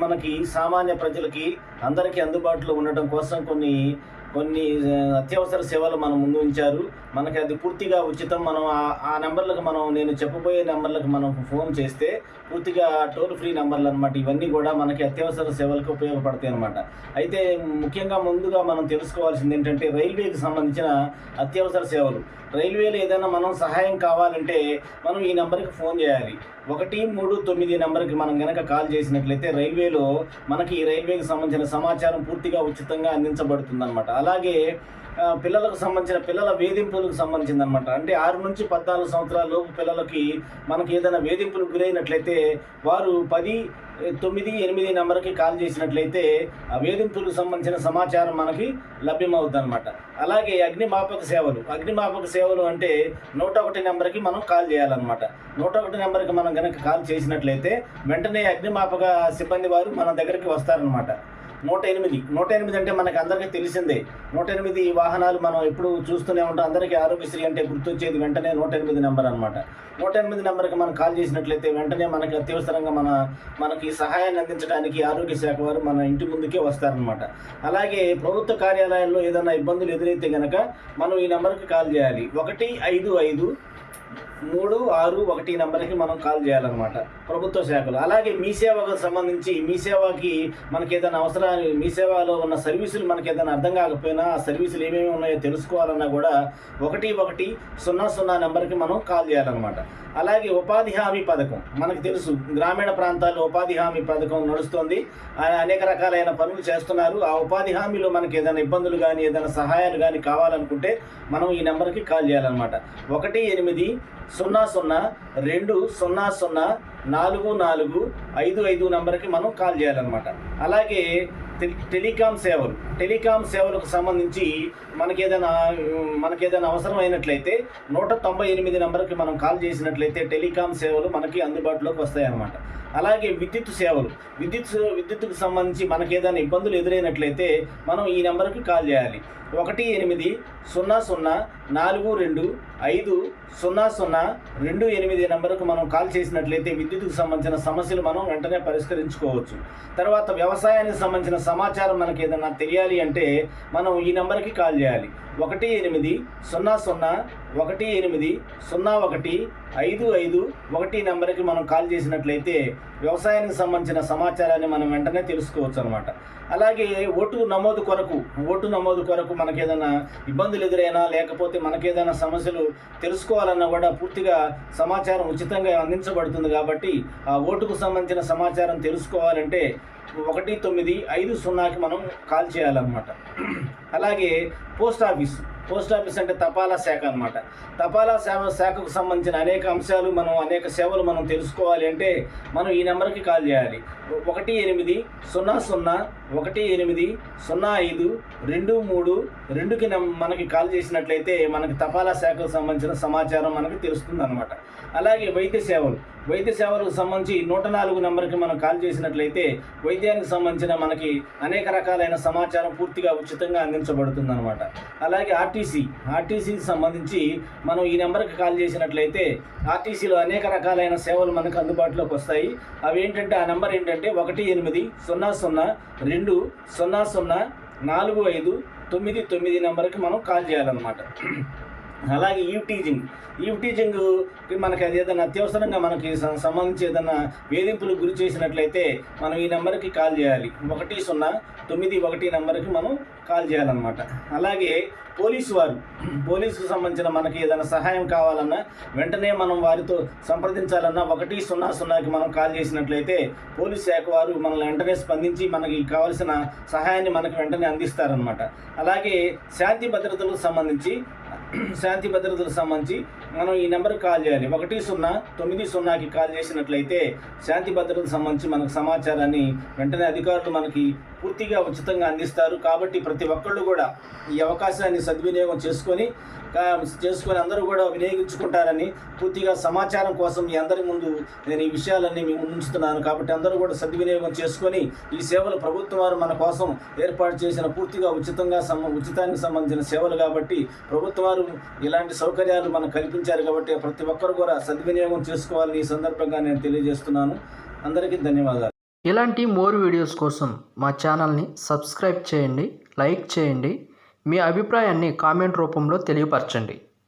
మనకి సామాన్య ప్రజలకి అందరికీ అందుబాటులో ఉండటం కోసం కొన్ని కొన్ని అత్యవసర సేవలు మన ముందు ఉంచారు. మనకి అది పూర్తిగా ఉచితం. మనం ఆ నెంబర్లకు నేను చెప్పబోయే నెంబర్లకు మనం ఫోన్ చేస్తే పూర్తిగా టోల్ ఫ్రీ నెంబర్లు అనమాట. ఇవన్నీ కూడా మనకి అత్యవసర సేవలకు ఉపయోగపడతాయి అనమాట. అయితే ముఖ్యంగా ముందుగా మనం తెలుసుకోవాల్సింది ఏంటంటే రైల్వేకి సంబంధించిన అత్యవసర సేవలు. రైల్వేలో ఏదైనా మనం సహాయం కావాలంటే మనం ఈ నెంబర్కి ఫోన్ చేయాలి. 139 నెంబర్కి మనం కనుక కాల్ చేసినట్లయితే రైల్వేలో మనకి ఈ రైల్వేకి సంబంధించిన సమాచారం పూర్తిగా ఉచితంగా అందించబడుతుందన్నమాట. అలాగే పిల్లలకు సంబంధించిన పిల్లల వేధింపులకు సంబంధించిందనమాట. అంటే 6 నుంచి 14 సంవత్సరాల లోపు పిల్లలకి మనకి ఏదైనా వేధింపులకు గురైనట్లయితే వారు 10, 9, 8 నెంబర్కి కాల్ చేసినట్లయితే ఆ వేధింపులకు సంబంధించిన సమాచారం మనకి లభ్యమవుతుంది అనమాట. అలాగే అగ్నిమాపక సేవలు అంటే 101 నెంబర్కి మనం కాల్ చేయాలన్నమాట. 101 నెంబర్కి మనం కనుక కాల్ చేసినట్లయితే వెంటనే అగ్నిమాపక సిబ్బంది వారు మన దగ్గరికి వస్తారనమాట. 108 అంటే మనకి అందరికీ తెలిసిందే. 108 వాహనాలు మనం ఎప్పుడు చూస్తూనే ఉంటాం. అందరికీ ఆరోగ్యశ్రీ అంటే గుర్తొచ్చేది వెంటనే 108 నెంబర్ అనమాట. 108 నెంబర్కి మనం కాల్ చేసినట్లయితే వెంటనే మనకి అత్యవసరంగా మనకి సహాయాన్ని అందించడానికి ఆరోగ్య శాఖ వారు మన ఇంటి ముందుకే వస్తారనమాట. అలాగే ప్రభుత్వ కార్యాలయాల్లో ఏదైనా ఇబ్బందులు ఎదురైతే కనుక మనం ఈ నెంబర్కి కాల్ చేయాలి. 155-361 నెంబర్కి మనం కాల్ చేయాలన్నమాట ప్రభుత్వ శాఖలు. అలాగే మీ సేవకు సంబంధించి మీ సేవకి మనకి ఏదైనా అవసరాలు, మీ సేవలో ఉన్న సర్వీసులు మనకి ఏదైనా అర్థం కాకపోయినా ఆ సర్వీసులు ఏమేమి ఉన్నాయో తెలుసుకోవాలన్నా కూడా 1100 నెంబర్కి మనం కాల్ చేయాలన్నమాట. అలాగే ఉపాధి హామీ పథకం మనకు తెలుసు. గ్రామీణ ప్రాంతాల్లో ఉపాధి హామీ పథకం నడుస్తుంది. అనేక రకాలైన పనులు చేస్తున్నారు. ఆ ఉపాధి హామీలో మనకి ఏదైనా ఇబ్బందులు కానీ ఏదైనా సహాయాలు కానీ కావాలనుకుంటే మనం ఈ నెంబర్కి కాల్ చేయాలన్నమాట. 18002004455 నెంబర్కి మనం కాల్ చేయాలన్నమాట. అలాగే టెలికాం సేవలకు సంబంధించి మనకేదైనా అవసరమైనట్లయితే 198 నెంబర్కి మనం కాల్ చేసినట్లయితే టెలికాం సేవలు మనకి అందుబాటులోకి వస్తాయన్నమాట. అలాగే విద్యుత్తుకు సంబంధించి మనకేదైనా ఇబ్బందులు ఎదురైనట్లయితే మనం ఈ నెంబర్కి కాల్ చేయాలి. 18004250028 నెంబర్కు మనం కాల్ చేసినట్లయితే విద్యుత్తుకు సంబంధించిన సమస్యలు మనం వెంటనే పరిష్కరించుకోవచ్చు. తర్వాత వ్యవసాయానికి సంబంధించిన సమాచారం మనకి ఏదైనా తెలియాలి అంటే మనం ఈ నెంబర్కి కాల్ చేయాలి. 18001180155 నెంబర్కి మనం కాల్ చేసినట్లయితే వ్యవసాయానికి సంబంధించిన సమాచారాన్ని మనం వెంటనే తెలుసుకోవచ్చు అనమాట. అలాగే ఓటు నమోదు కొరకు మనకేదైనా ఇబ్బందులు ఎదురైనా లేకపోతే మనకేదైనా సమస్యలు తెలుసుకోవాలన్నా కూడా పూర్తిగా సమాచారం ఉచితంగా అందించబడుతుంది. కాబట్టి ఆ ఓటుకు సంబంధించిన సమాచారం తెలుసుకోవాలంటే 1950కి మనం కాల్ చేయాలన్నమాట. అలాగే పోస్ట్ ఆఫీస్ అంటే తపాలా శాఖ అనమాట. తపాలా శాఖకు సంబంధించిన అనేక సేవలు మనం తెలుసుకోవాలి అంటే మనం ఈ నెంబర్కి కాల్ చేయాలి. 18001180523 మనకి కాల్ చేసినట్లయితే మనకి తపాలా శాఖకు సంబంధించిన సమాచారం మనకి తెలుస్తుంది అనమాట. అలాగే వైద్య సేవలకు సంబంధించి 104 నెంబర్కి మనం కాల్ చేసినట్లయితే వైద్యానికి సంబంధించిన మనకి అనేక రకాలైన సమాచారం పూర్తిగా ఉచితంగా అందించబడుతుంది అనమాట. అలాగే ఆర్టీసీకి సంబంధించి మనం ఈ నెంబర్కి కాల్ చేసినట్లయితే ఆర్టీసీలో అనేక రకాలైన సేవలు మనకు అందుబాటులోకి వస్తాయి. అవి ఏంటంటే ఆ నెంబర్ ఏంటంటే 18002004599 నెంబర్కి మనం కాల్ చేయాలన్నమాట. అలాగే ఈవ్ టీజింగ్కి మనకి అది ఏదైనా అత్యవసరంగా మనకి సంబంధించి ఏదైనా వేధింపులకు గురి చేసినట్లయితే మనం ఈ నెంబర్కి కాల్ చేయాలి. 10911 నెంబర్కి మనం కాల్ చేయాలన్నమాట. అలాగే పోలీసుకు సంబంధించిన మనకి ఏదైనా సహాయం కావాలన్నా వెంటనే మనం వారితో సంప్రదించాలన్నా 100కి మనం కాల్ చేసినట్లయితే పోలీస్ శాఖ వారు మనల్ని వెంటనే స్పందించి మనకి కావాల్సిన సహాయాన్ని మనకు వెంటనే అందిస్తారనమాట. అలాగే శాంతి భద్రతలకు సంబంధించి మనం ఈ నెంబర్కి కాల్ చేయాలి. 10900కి కాల్ చేసినట్లయితే శాంతి భద్రతలకు సంబంధించి మనకు సమాచారాన్ని వెంటనే అధికారులు మనకి పూర్తిగా ఉచితంగా అందిస్తారు. కాబట్టి ప్రతి ఒక్కళ్ళు కూడా ఈ అవకాశాన్ని సద్వినియోగం చేసుకొని అందరూ కూడా వినియోగించుకుంటారని పూర్తిగా సమాచారం కోసం మీ అందరి ముందు నేను ఈ విషయాలన్నీ మీ ముందు ఉంచుతున్నాను. కాబట్టి అందరూ కూడా సద్వినియోగం చేసుకొని ఈ సేవలు ప్రభుత్వం వారు మన కోసం ఏర్పాటు చేసిన పూర్తిగా ఉచితానికి సంబంధించిన సేవలు కాబట్టి ప్రభుత్వం వారు ఇలాంటి సౌకర్యాలు మనకు కల్పించారు. కాబట్టి ప్రతి ఒక్కరు కూడా సద్వినియోగం చేసుకోవాలని ఈ సందర్భంగా నేను తెలియజేస్తున్నాను. అందరికీ ధన్యవాదాలు. ఇలాంటి మోర్ వీడియోస్ కోసం మా ఛానల్ని సబ్స్క్రైబ్ చేయండి, లైక్ చేయండి, మీ అభిప్రాయాన్ని కామెంట్ రూపంలో తెలియపరచండి.